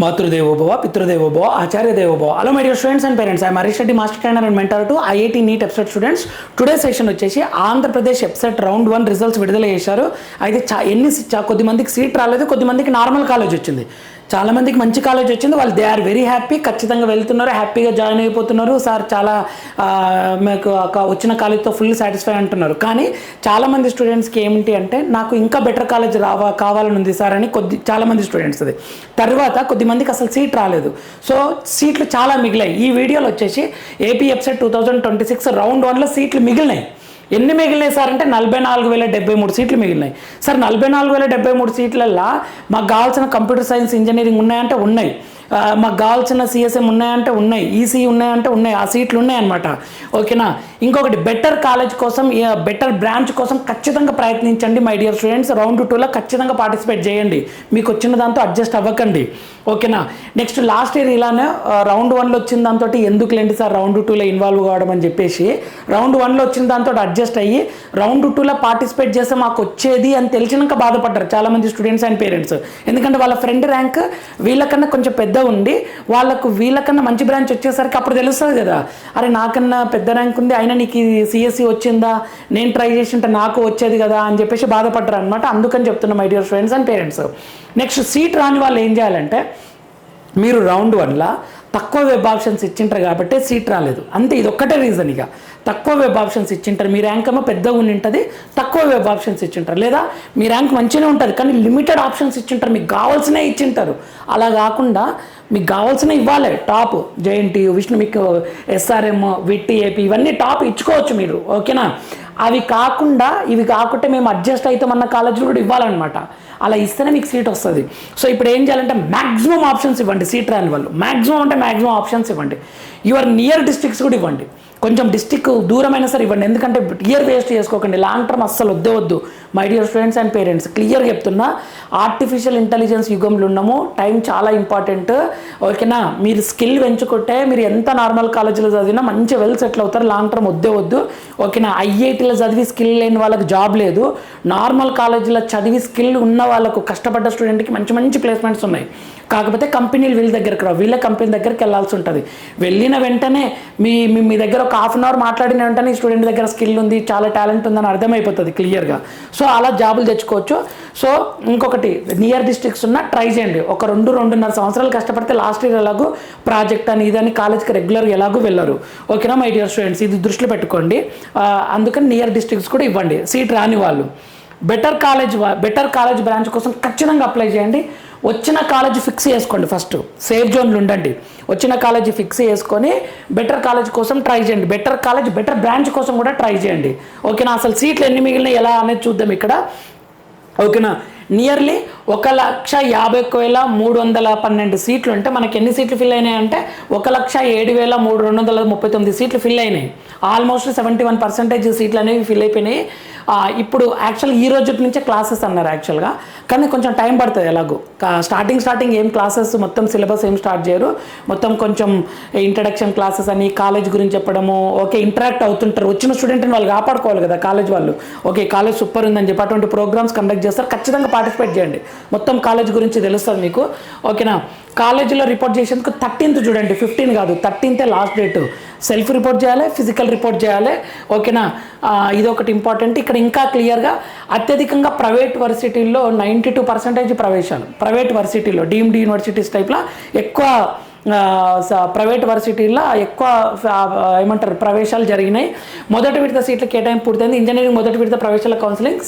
మాతృదేవోభవ పితృదేవోభవ ఆచార్యదేవోభవ. Hello my dear students and parents, I Harish Reddy, master trainer and mentor to IIT NEET EAPCET students. Today session వచ్చేసి Andhra Pradesh EAPCET round 1 results విడుదల చేశారు. అయితే కొద్దిమందికి సీట్ రాలేదు, కొద్దిమందికి నార్మల్ కాలేజ్ వచ్చింది, చాలా మందికి మంచి కాలేజ్ వచ్చింది. వాళ్ళు దే ఆర్ వెరీ హ్యాపీ, ఖచ్చితంగా వెళ్తున్నారు, హ్యాపీగా జాయిన్ అయిపోతున్నారు. సార్ చాలా మీకు వచ్చిన కాలేజ్తో ఫుల్ సాటిస్ఫై అంటున్నారు. కానీ చాలామంది స్టూడెంట్స్కి ఏమిటి అంటే నాకు ఇంకా బెటర్ కాలేజ్ కావాలని ఉంది సార్ అని చాలామంది స్టూడెంట్స్ అది. తర్వాత కొద్దిమందికి అసలు సీట్ రాలేదు, సో సీట్లు చాలా మిగిలాయి. ఈ వీడియోలో వచ్చేసి ఏపీ ఎప్సెట్ 2026 రౌండ్ 1లో సీట్లు మిగిలినాయి. ఎన్ని మిగిలినాయి సార్ అంటే 44,073 సీట్లు మిగిలినాయి. సార్ 44,073 సీట్లల్లో మాకు కావాల్సిన కంప్యూటర్ సైన్స్ ఇంజనీరింగ్ ఉన్నాయంటే ఉన్నాయి, మాకు కావాల్సిన సిఎస్ఎం ఉన్నాయంటే ఉన్నాయి, ఈసీ ఉన్నాయంటే ఉన్నాయి, ఆ సీట్లు ఉన్నాయన్నమాట. ఓకేనా. ఇంకొకటి బెటర్ కాలేజ్ కోసం, బెటర్ బ్రాంచ్ కోసం ఖచ్చితంగా ప్రయత్నించండి మై డియర్ స్టూడెంట్స్. రౌండ్ 2లో ఖచ్చితంగా పార్టిసిపేట్ చేయండి, మీకు వచ్చిన దాంతో అడ్జస్ట్ అవ్వకండి. ఓకేనా. నెక్స్ట్ లాస్ట్ ఇయర్ ఇలానే రౌండ్ 1లో వచ్చిన దాంతో ఎందుకు లేండి సార్ రౌండ్ 2లో ఇన్వాల్వ్ కావడం అని చెప్పేసి రౌండ్ 1లో వచ్చిన దాంతో అడ్జస్ట్ అయ్యి రౌండ్ 2లో పార్టిసిపేట్ చేస్తే మాకు వచ్చేది అని తెలిసినాక బాధపడ్డారు చాలామంది స్టూడెంట్స్ అండ్ పేరెంట్స్. ఎందుకంటే వాళ్ళ ఫ్రెండ్ ర్యాంక్ వీళ్ళకన్నా కొంచెం పెద్ద ఉండి వాళ్ళకు వీళ్ళకన్నా మంచి బ్రాంచ్ వచ్చేసరికి అప్పుడు తెలుస్తుంది కదా, అరే నాకన్నా పెద్ద ర్యాంక్ ఉంది అయినా నీకు సిఎస్సి వచ్చిందా, నేను ట్రై చేసి ఉంటే నాకు వచ్చేది కదా అని చెప్పేసి బాధపడ్డారు అనమాట. అందుకని చెప్తున్నా my dear students and parents. Next seat రాని వాళ్ళు ఏం చేయాలంటే, మీరు రౌండ్ 1లో తక్కువ వెబ్ ఆప్షన్స్ ఇచ్చింటారు కాబట్టి సీట్ రాలేదు, అంతే. ఇది ఒక్కటే రీజన్. ఇక తక్కువ వెబ్ ఆప్షన్స్ ఇచ్చింటారు, మీ ర్యాంక్ ఏమో పెద్దగా ఉండి ఉంటుంది, తక్కువ వెబ్ ఆప్షన్స్ ఇచ్చింటారు. లేదా మీ ర్యాంక్ మంచిగానే ఉంటుంది కానీ లిమిటెడ్ ఆప్షన్స్ ఇచ్చింటారు, మీకు కావాల్సినవి ఇచ్చింటారు. అలా కాకుండా మీకు కావాల్సినవి ఇవ్వాలి. టాప్ జేఎన్టీయూ, విష్ణు, మీకు ఎస్ఆర్ఎం, విటిఏపీ ఇవన్నీ టాప్ ఇచ్చుకోవచ్చు మీరు. ఓకేనా. అవి కాకుండా ఇవి కాకుంటే మేము అడ్జస్ట్ అవుతామన్న కాలేజీలు కూడా ఇవ్వాలన్నమాట. అలా ఇస్తేనే మీకు సీట్ వస్తుంది. సో ఇప్పుడు ఏం చేయాలంటే మ్యాక్సిమం ఆప్షన్స్ ఇవ్వండి సీట్ రాని వాళ్ళు. మ్యాక్సిమం అంటే మ్యాక్సిమం ఆప్షన్స్ ఇవ్వండి. యువర్ నియర్ డిస్ట్రిక్ట్స్ కూడా ఇవ్వండి, కొంచెం డిస్టిక్ దూరమైనా సరే ఇవ్వండి. ఎందుకంటే ఇయర్ వేస్ట్ చేసుకోకండి, లాంగ్ టర్మ్ అస్సలు వద్దు my dear students and parents. క్లియర్గా చెప్తున్నా, ఆర్టిఫిషియల్ ఇంటెలిజెన్స్ యుగంలో ఉన్నాము, టైం చాలా ఇంపార్టెంట్. ఓకేనా. మీరు స్కిల్ పెంచుకుంటే మీరు ఎంత నార్మల్ కాలేజీలో చదివినా మంచి వెల్ సెటిల్ అవుతారు, లాంగ్ టర్మ్ వద్దు. ఓకేనా. ఐఐటీలో చదివి స్కిల్ లేని వాళ్ళకి జాబ్ లేదు, నార్మల్ కాలేజీలో చదివి స్కిల్ ఉన్న వాళ్ళకు కష్టపడ్డ స్టూడెంట్కి మంచి ప్లేస్మెంట్స్ ఉన్నాయి. కాకపోతే కంపెనీలు వీళ్ళ దగ్గరకు రావు, వీళ్ళ కంపెనీ దగ్గరికి వెళ్ళాల్సి ఉంటుంది. వెళ్ళిన వెంటనే మీ దగ్గర ఒక హాఫ్ అన్ అవర్ మాట్లాడిన వెంటనే స్టూడెంట్ దగ్గర స్కిల్ ఉంది, చాలా టాలెంట్ ఉందని అర్థమైపోతుంది క్లియర్గా. సో అలా జాబులు తెచ్చుకోవచ్చు. సో ఇంకొకటి, నియర్ డిస్ట్రిక్ట్స్ ఉన్న ట్రై చేయండి. ఒక 2-2.5 సంవత్సరాలు కష్టపడితే లాస్ట్ ఇయర్ ఎలాగో ప్రాజెక్ట్ అని ఇదని కాలేజ్కి రెగ్యులర్గా ఎలాగో వెళ్ళరు. ఓకేనా మై డియర్ స్టూడెంట్స్, ఇది దృష్టిలో పెట్టుకోండి. అందుకని నియర్ డిస్ట్రిక్ట్స్ కూడా ఇవ్వండి. సీట్ రాని వాళ్ళు బెటర్ కాలేజ్ బ్రాంచ్ కోసం ఖచ్చితంగా అప్లై చేయండి. వచ్చిన కాలేజ్ ఫిక్స్ చేసుకోండి, ఫస్ట్ సేఫ్ జోన్లు ఉండండి. వచ్చిన కాలేజ్ ఫిక్స్ చేసుకొని బెటర్ కాలేజ్ కోసం ట్రై చేయండి. బెటర్ కాలేజ్ బెటర్ బ్రాంచ్ కోసం కూడా ట్రై చేయండి. ఓకేనా. అసలు సీట్లు ఎన్ని మిగిలినాయి ఎలా అనేది చూద్దాం ఇక్కడ. ఓకేనా. నియర్లీ 1,50,312 సీట్లు ఉంటే మనకి ఎన్ని సీట్లు ఫిల్ అయినాయి అంటే 1,07,239 సీట్లు ఫిల్ అయినాయి. ఆల్మోస్ట్ 71% సీట్లు అనేవి ఫిల్ అయిపోయినాయి. ఇప్పుడు యాక్చువల్గా ఈ రోజు నుంచే క్లాసెస్ అన్నారు యాక్చువల్గా, కానీ కొంచెం టైం పడుతుంది. ఎలాగో స్టార్టింగ్ ఏం క్లాసెస్ మొత్తం సిలబస్ ఏం స్టార్ట్ చేయరు, మొత్తం కొంచెం ఇంట్రడక్షన్ క్లాసెస్ అని కాలేజ్ గురించి చెప్పడము. ఓకే, ఇంటరాక్ట్ అవుతుంటారు, వచ్చిన స్టూడెంట్ని వాళ్ళు కాపాడుకోవాలి కదా కాలేజ్ వాళ్ళు. ఓకే, కాలేజ్ సూపర్ ఉందని చెప్పి అటువంటి ప్రోగ్రామ్స్ కండక్ట్ చేస్తారు, ఖచ్చితంగా పార్టిసిపేట్ చేయండి. మొత్తం కాలేజ్ గురించి తెలుస్తుంది మీకు. ఓకేనా. కాలేజీలో రిపోర్ట్ చేసేందుకు 13th చూడండి, 15 కాదు, 13th last date. Self report చేయాలి, ఫిజికల్ రిపోర్ట్ చేయాలి. ఓకేనా. ఇదొకటి ఇంపార్టెంట్. ఇక్కడ ఇంకా క్లియర్గా అత్యధికంగా ప్రైవేట్ వర్సిటీల్లో 92% ప్రవేశాలు, ప్రైవేట్ వర్సిటీలో డీమ్డ్ యూనివర్సిటీస్ టైప్లో ఎక్కువ ప్రైవేట్ వర్సిటీల్లో ఎక్కువ ఏమంటారు ప్రవేశాలు జరిగినాయి. మొదటి విడత సీట్ల కేటాయింపు పూర్తయింది. ఇంజనీరింగ్ మొదటి విడత ప్రవేశాల కౌన్సిలింగ్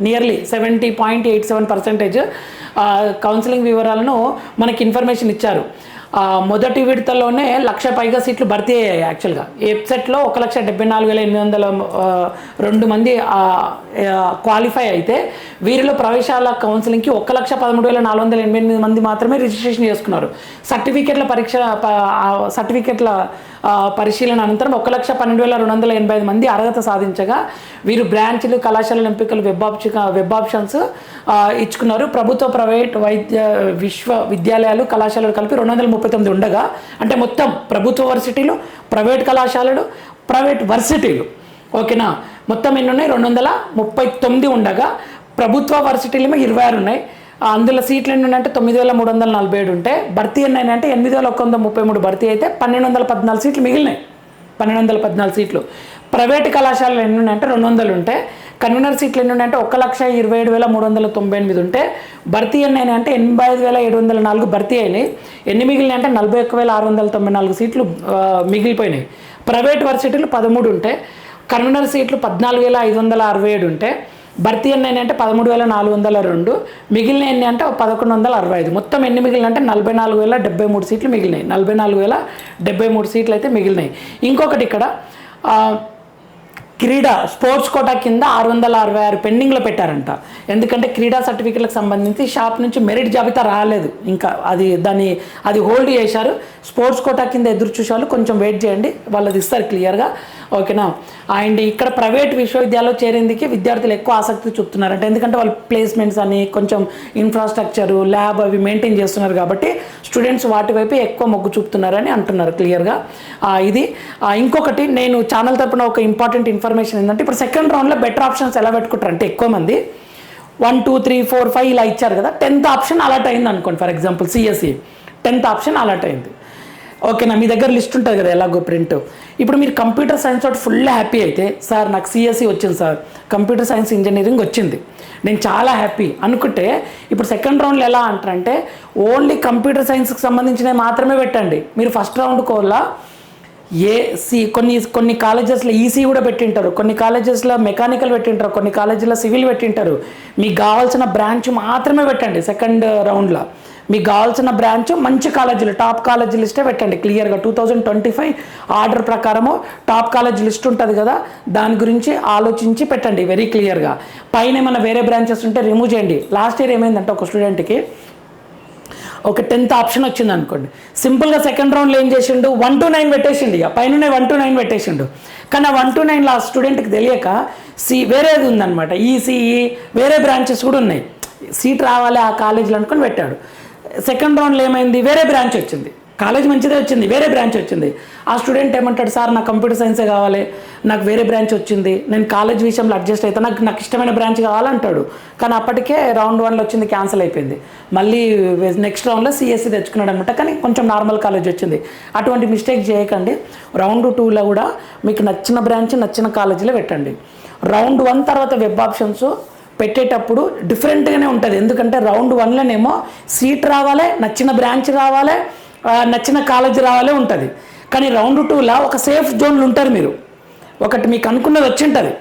నియర్లీ 70.87% కౌన్సిలింగ్ వివరాలను మనకి ఇన్ఫర్మేషన్ ఇచ్చారు. మొదటి విడతలోనే 1,00,000 పైగా సీట్లు భర్తీ అయ్యాయి. యాక్చువల్గా ఎప్సెట్లో 1,74,802 మంది క్వాలిఫై అయితే వీరిలో ప్రవేశాల కౌన్సిలింగ్కి 1,13,488 మంది మాత్రమే రిజిస్ట్రేషన్ చేసుకున్నారు. సర్టిఫికెట్ల పరిశీలన అనంతరం 1,12,285 మంది అర్హత సాధించగా వీరు బ్రాంచ్లు, కళాశాలల ఎంపికలు, వెబ్ ఆప్షన్స్ ఇచ్చుకున్నారు. ప్రభుత్వ, ప్రైవేట్ విశ్వవిద్యాలయాలు, కళాశాలలు కలిపి 239 ఉండగా, అంటే మొత్తం ప్రభుత్వ వర్సిటీలు, ప్రైవేట్ కళాశాలలు, ప్రైవేట్ వర్సిటీలు. ఓకేనా. మొత్తం ఎన్ని ఉన్నాయి? 239 ఉండగా ప్రభుత్వ వర్సిటీలు 26 ఉన్నాయి, అందులో సీట్లు ఎన్ని ఉన్నాయంటే 9347 ఉంటే భర్తీ ఎన్ని అంటే 8133 భర్తీ అయితే 1214 సీట్లు మిగిలినాయి. 1214 సీట్లు. ప్రైవేట్ కళాశాలలు ఎన్ని ఉన్నాయంటే 200 ఉంటే కన్వీనర్ సీట్లు ఎన్ని ఉన్నాయంటే 1,27,398 ఉంటే భర్తీ ఎన్ని అంటే 85,704 భర్తీ అయినాయి. ఎన్ని మిగిలినాయి అంటే 41,694 సీట్లు మిగిలిపోయినాయి. ప్రైవేట్ వర్సిటీలు 13 ఉంటే కన్వీనర్ సీట్లు 14,567 ఉంటే భర్తీ ఎన్ని అంటే 13,402 మిగిలిన ఎన్ని అంటే 1,165. మొత్తం ఎన్ని మిగిలిన అంటే 44,073 సీట్లు మిగిలినాయి. 44,073 సీట్లు అయితే మిగిలినాయి. ఇంకొకటి ఇక్కడ క్రీడా స్పోర్ట్స్ కోటా కింద 666 పెండింగ్లో పెట్టారంట. ఎందుకంటే క్రీడా సర్టిఫికెట్లకు సంబంధించి షాప్ నుంచి మెరిట్ జాబితా రాలేదు, ఇంకా అది హోల్డ్ చేశారు. స్పోర్ట్స్ కోటా కింద ఎదురు చూసారు, కొంచెం వెయిట్ చేయండి, వాళ్ళది ఇస్తారు క్లియర్గా, ఓకేనా. అండ్ ఇక్కడ ప్రైవేట్ విశ్వవిద్యాలయంలో చేరేందుకు విద్యార్థులు ఎక్కువ ఆసక్తి చూపుతున్నారంట. ఎందుకంటే వాళ్ళు ప్లేస్మెంట్స్ అని కొంచెం ఇన్ఫ్రాస్ట్రక్చరు ల్యాబ్ అవి మెయింటైన్ చేస్తున్నారు కాబట్టి స్టూడెంట్స్ వాటి వైపు ఎక్కువ మొగ్గు చూపుతున్నారని అంటున్నారు క్లియర్గా. ఇది ఇంకొకటి నేను ఛానల్ తరపున ఒక ఇంపార్టెంట్ ఇన్ఫర్మేషన్ ఏంటంటే ఇప్పుడు సెకండ్ రౌండ్లో బెటర్ ఆప్షన్స్ ఎలా పెట్టుకుంటారు అంటే ఎక్కువ మంది 1 2 3 4 5 ఇలా ఇచ్చారు కదా, 10th ఆప్షన్ అలాట్ అయింది అనుకోండి. For example CSC 10th option allot అయింది, ఓకేనా. మీ దగ్గర లిస్ట్ ఉంటుంది కదా ఎలాగో ప్రింట్. ఇప్పుడు మీరు కంప్యూటర్ సైన్స్ తోటి ఫుల్ హ్యాపీ అయితే, సార్ నాకు సిఎస్సి వచ్చింది సార్, కంప్యూటర్ సైన్స్ ఇంజనీరింగ్ వచ్చింది, నేను చాలా హ్యాపీ అనుకుంటే ఇప్పుడు సెకండ్ రౌండ్లో ఎలా అంటారంటే ఓన్లీ కంప్యూటర్ సైన్స్కి సంబంధించినవి మాత్రమే పెట్టండి. మీరు ఫస్ట్ రౌండ్ కోలా కొన్ని కాలేజెస్లో ఈసీ కూడా పెట్టింటారు, కొన్ని కాలేజెస్లో మెకానికల్ పెట్టింటారు, కొన్ని కాలేజీలో సివిల్ పెట్టింటారు. మీకు కావాల్సిన బ్రాంచ్ మాత్రమే పెట్టండి సెకండ్ రౌండ్లో. మీకు కావాల్సిన బ్రాంచ్ మంచి కాలేజీలు టాప్ కాలేజీ లిస్టే పెట్టండి క్లియర్గా. 2025 ఆర్డర్ ప్రకారము టాప్ కాలేజ్ లిస్ట్ ఉంటుంది కదా, దాని గురించి ఆలోచించి పెట్టండి వెరీ క్లియర్గా. పైన ఏమైనా వేరే బ్రాంచెస్ ఉంటే రిమూవ్ చేయండి. లాస్ట్ ఇయర్ ఏమైందంటే ఒక స్టూడెంట్కి ఒక 10th ఆప్షన్ వచ్చింది అనుకోండి, సింపుల్గా సెకండ్ రౌండ్లో ఏం చేసిండు 1 to 9 పెట్టేసిండు, ఇక పైన 1 to 9 పెట్టేసిండు. కానీ 1 to 9 ఆ స్టూడెంట్కి తెలియక వేరేది ఉందన్నమాట, ఈసీఈ వేరే బ్రాంచెస్ కూడా ఉన్నాయి, సీట్ రావాలి ఆ కాలేజీలో అనుకొని పెట్టాడు. సెకండ్ రౌండ్లో ఏమైంది, వేరే బ్రాంచ్ వచ్చింది, కాలేజ్ మంచిదే వచ్చింది, వేరే బ్రాంచ్ వచ్చింది. ఆ స్టూడెంట్ ఏమంటాడు, సార్ నాకు కంప్యూటర్ సైన్సే కావాలి, నాకు వేరే బ్రాంచ్ వచ్చింది, నేను కాలేజ్ విషయంలో అడ్జస్ట్ అవుతాను, నాకు ఇష్టమైన బ్రాంచ్ కావాలంటాడు. కానీ అప్పటికే రౌండ్ 1లో వచ్చింది క్యాన్సిల్ అయిపోయింది, మళ్ళీ నెక్స్ట్ రౌండ్లో సిఎస్సి తెచ్చుకున్నాడు అనమాట. కానీ కొంచెం నార్మల్ కాలేజ్ వచ్చింది. అటువంటి మిస్టేక్ చేయకండి. రౌండ్ 2లో కూడా మీకు నచ్చిన బ్రాంచ్ నచ్చిన కాలేజీలో పెట్టండి. రౌండ్ 1 తర్వాత వెబ్ ఆప్షన్స్ పెట్టేటప్పుడు డిఫరెంట్గానే ఉంటుంది. ఎందుకంటే రౌండ్ 1లోనేమో సీట్ రావాలి, నచ్చిన బ్రాంచ్ రావాలి, నచ్చిన కాలేజీ రావాలే ఉంటుంది. కానీ రౌండ్ 2లో ఒక సేఫ్ జోన్లు ఉంటారు మీరు. ఒకటి మీకు అనుకున్నది వచ్చి ఉంటుంది,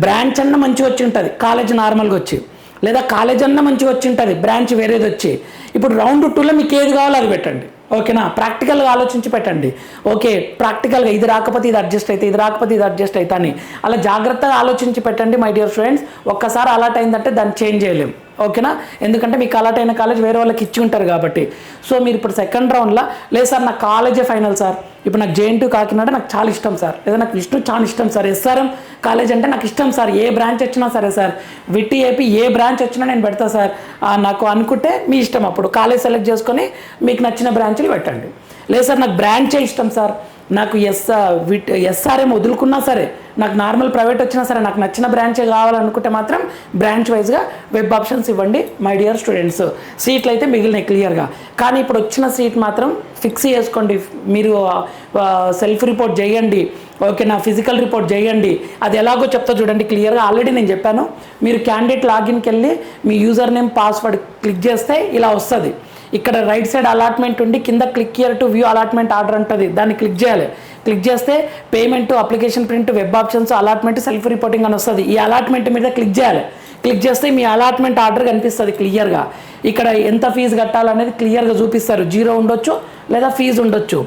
బ్రాంచ్ అన్న మంచిగా వచ్చి ఉంటుంది, కాలేజ్ నార్మల్గా వచ్చి, లేదా కాలేజ్ అన్న మంచిగా వచ్చి ఉంటుంది, బ్రాంచ్ వేరేది వచ్చి. ఇప్పుడు రౌండ్ 2లో మీకు ఏది కావాలో అది పెట్టండి, ఓకేనా. ప్రాక్టికల్గా ఆలోచించి పెట్టండి. ఓకే ప్రాక్టికల్గా ఇది రాకపోతే ఇది అడ్జస్ట్ అవుతాయి, ఇది రాకపోతే ఇది అడ్జస్ట్ అవుతా అని అలా జాగ్రత్తగా ఆలోచించి పెట్టండి మై డియర్ స్టూడెంట్స్. ఒక్కసారి అలాట్ అయిందంటే దాన్ని చేంజ్ చేయలేం, ఓకేనా. ఎందుకంటే మీకు అలాట్ అయిన కాలేజ్ వేరే వాళ్ళకి ఇచ్చి ఉంటారు కాబట్టి. సో మీరు ఇప్పుడు సెకండ్ రౌండ్లో లేదు సార్ నాకు కాలేజే ఫైనల్ సార్, ఇప్పుడు నాకు JNTU కాకినాడ నాకు చాలా ఇష్టం సార్, లేదా నాకు విష్ణు చాలా ఇష్టం సార్, SRM కాలేజ్ అంటే నాకు ఇష్టం సార్, ఏ బ్రాంచ్ వచ్చినా సరే సార్, విట్టి ఏపీ ఏ బ్రాంచ్ వచ్చినా నేను పెడతా సార్ నాకు అనుకుంటే మీ ఇష్టం. అప్పుడు కాలేజ్ సెలెక్ట్ చేసుకొని మీకు నచ్చిన బ్రాంచ్లు పెట్టండి. లేదు సార్ నాకు బ్రాంచే ఇష్టం సార్, నాకు SRM వదులుకున్నా సరే, నాకు నార్మల్ ప్రైవేట్ వచ్చినా సరే, నాకు నచ్చిన బ్రాంచే కావాలనుకుంటే మాత్రం బ్రాంచ్ వైజ్గా వెబ్ ఆప్షన్స్ ఇవ్వండి మై డియర్ స్టూడెంట్స్. సీట్లు అయితే మిగిలినాయి క్లియర్గా. కానీ ఇప్పుడు వచ్చిన సీట్ మాత్రం ఫిక్స్ చేసుకోండి. మీరు సెల్ఫ్ రిపోర్ట్ చేయండి, ఓకేనా, ఫిజికల్ రిపోర్ట్ చేయండి. అది ఎలాగో చెప్తా చూడండి క్లియర్గా. ఆల్రెడీ నేను చెప్పాను, మీరు క్యాండిడేట్ లాగిన్కి వెళ్ళి మీ యూజర్ నేమ్ పాస్వర్డ్ క్లిక్ చేస్తే ఇలా వస్తుంది. ఇక్కడ రైట్ సైడ్ అలాట్మెంట్ ఉండి కింద click here to view allotment order ఉంటుంది, దాన్ని క్లిక్ చేయాలి. క్లిక్ చేస్తే payment, application print, web options, allotment, self reporting అని వస్తుంది. ఈ అలాట్మెంట్ మీద క్లిక్ చేయాలి. క్లిక్ చేస్తే మీ అలాట్మెంట్ ఆర్డర్ కనిపిస్తుంది క్లియర్గా. ఇక్కడ ఎంత ఫీజు కట్టాలనేది క్లియర్గా చూపిస్తారు. 0 ఉండొచ్చు లేదా ఫీజు ఉండొచ్చు.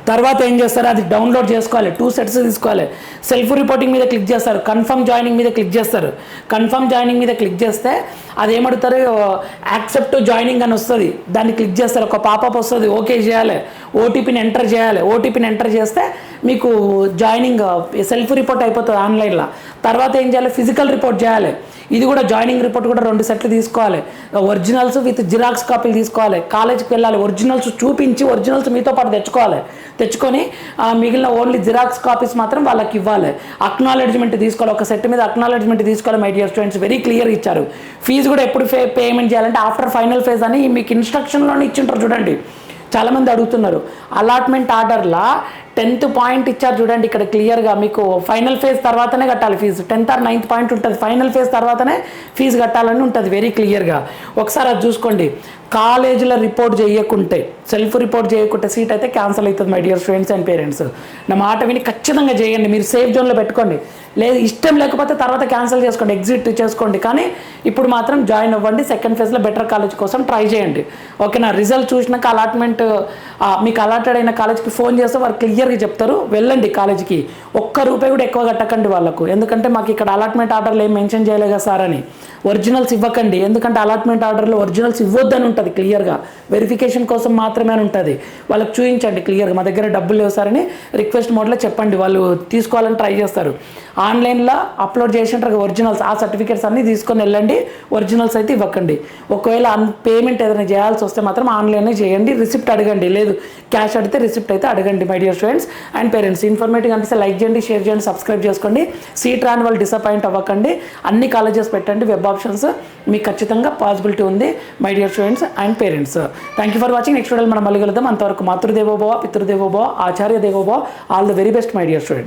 తర్వాత ఏం చేస్తారు, అది డౌన్లోడ్ చేసుకోవాలి, 2 sets తీసుకోవాలి. సెల్ఫ్ రిపోర్టింగ్ మీద క్లిక్ చేస్తారు, కన్ఫర్మ్ జాయినింగ్ మీద క్లిక్ చేస్తారు. కన్ఫర్మ్ జాయినింగ్ మీద క్లిక్ చేస్తే అది ఏమడుగుతారు, యాక్సెప్ట్ జాయినింగ్ అని వస్తుంది, దాన్ని క్లిక్ చేస్తారు. ఒక పాపప్ వస్తుంది, ఓకే చేయాలి, ఓటీపీని ఎంటర్ చేయాలి. ఓటీపీని ఎంటర్ చేస్తే మీకు జాయినింగ్ సెల్ఫ్ రిపోర్ట్ అయిపోతుంది ఆన్లైన్లో. తర్వాత ఏం చేయాలి, ఫిజికల్ రిపోర్ట్ చేయాలి. ఇది కూడా జాయినింగ్ రిపోర్ట్ కూడా 2 సెట్లు తీసుకోవాలి. ఒరిజినల్స్ విత్ జిరాక్స్ కాపీలు తీసుకోవాలి. కాలేజ్కి వెళ్ళాలి, ఒరిజినల్స్ చూపించి ఒరిజినల్స్ మీతో పాటు తెచ్చుకొని మిగిలిన ఓన్లీ జిరాక్స్ కాపీస్ మాత్రం వాళ్ళకి ఇవ్వాలి. అక్నాలెడ్జ్మెంట్ తీసుకోవాలి, ఒక సెట్ మీద అక్నాలెడ్జ్మెంట్ తీసుకోవాలి. My dear students, very clear ఇచ్చారు. ఫీజు కూడా ఎప్పుడు పేమెంట్ చేయాలంటే ఆఫ్టర్ ఫైనల్ ఫేజ్ అని మీకు ఇన్స్ట్రక్షన్లోనే ఇచ్చింటారు చూడండి. చాలామంది అడుగుతున్నారు. అలాట్మెంట్ ఆర్డర్లా 10th పాయింట్ ఇచ్చారు చూడండి, ఇక్కడ క్లియర్గా మీకు ఫైనల్ ఫేజ్ తర్వాతనే కట్టాలి fee. 10th or 9th point ఉంటుంది, ఫైనల్ ఫేజ్ తర్వాతనే ఫీజు కట్టాలని ఉంటుంది వెరీ క్లియర్గా. ఒకసారి అది చూసుకోండి. కాలేజీలో రిపోర్ట్ చేయకుంటే, సెల్ఫ్ రిపోర్ట్ చేయకుంటే సీట్ అయితే క్యాన్సిల్ అవుతుంది my dear students and parents. నా మాట విని ఖచ్చితంగా చేయండి. మీరు సేఫ్ జోన్లో పెట్టుకోండి. లేదు ఇష్టం లేకపోతే తర్వాత క్యాన్సిల్ చేసుకోండి, ఎగ్జిట్ చేసుకోండి. కానీ ఇప్పుడు మాత్రం జాయిన్ అవ్వండి. సెకండ్ ఫేజ్లో బెటర్ కాలేజ్ కోసం ట్రై చేయండి. ఓకేనా? రిజల్ట్ చూసినాక అలాట్మెంట్ మీకు అలాటెడ్ అయిన కాలేజ్కి ఫోన్ చేస్తే వారు క్లియర్గా చెప్తారు. వెళ్ళండి కాలేజ్కి. ₹1 కూడా ఎక్కువ కట్టకండి వాళ్ళకు. ఎందుకంటే మాకు ఇక్కడ అలాట్మెంట్ ఆర్డర్లు ఏం మెన్షన్ చేయలేదు కదా సార్ అని. ఒరిజినల్స్ ఇవ్వకండి, ఎందుకంటే అలాట్మెంట్ ఆర్డర్లో ఒరిజినల్స్ ఇవ్వద్దని ఉంటుంది క్లియర్గా. వెరిఫికేషన్ కోసం మాత్రమే అని ఉంటుంది. వాళ్ళకి చూపించండి క్లియర్గా మా దగ్గర డబ్బులు లేవు సార్ అని రిక్వెస్ట్ మోడ్లో చెప్పండి. వాళ్ళు తీసుకోవాలని ట్రై చేస్తారు. ఆన్లైన్లో అప్లోడ్ చేసినట్టు ఒరిజినల్స్ ఆ సర్టిఫికేట్స్ అన్నీ తీసుకొని వెళ్ళండి. ఒరిజినల్స్ అయితే ఇవ్వకండి. ఒకవేళ పేమెంట్ ఏదైనా చేయాల్సి వస్తే మాత్రం ఆన్లైనే చేయండి. రిసిప్ట్ అడగండి, లేదు క్యాష్ అడిగితే రిసిప్ట్ అయితే అడగండి my dear students and parents. Informative అనిపిస్తే లైక్ చేయండి, షేర్ చేయండి, సబ్స్క్రైబ్ చేసుకోండి. సీట్ రాని వాళ్ళు డిసప్పాయింట్ అవ్వకండి. అన్ని కాలేజెస్ పెట్టండి. వెబ్ ఆప్షన్స్ మీకు ఖచ్చితంగా పాసిబిలిటీ ఉంది my dear students and parents. Thank you for watching. Next వీడియోలో మనం మళ్ళీ కలుద్దాం. అంతవరకు మాతృదేవోభవ, పితృదేవోభవ, ఆచార్య దేవోభవ. All the very best my dear students.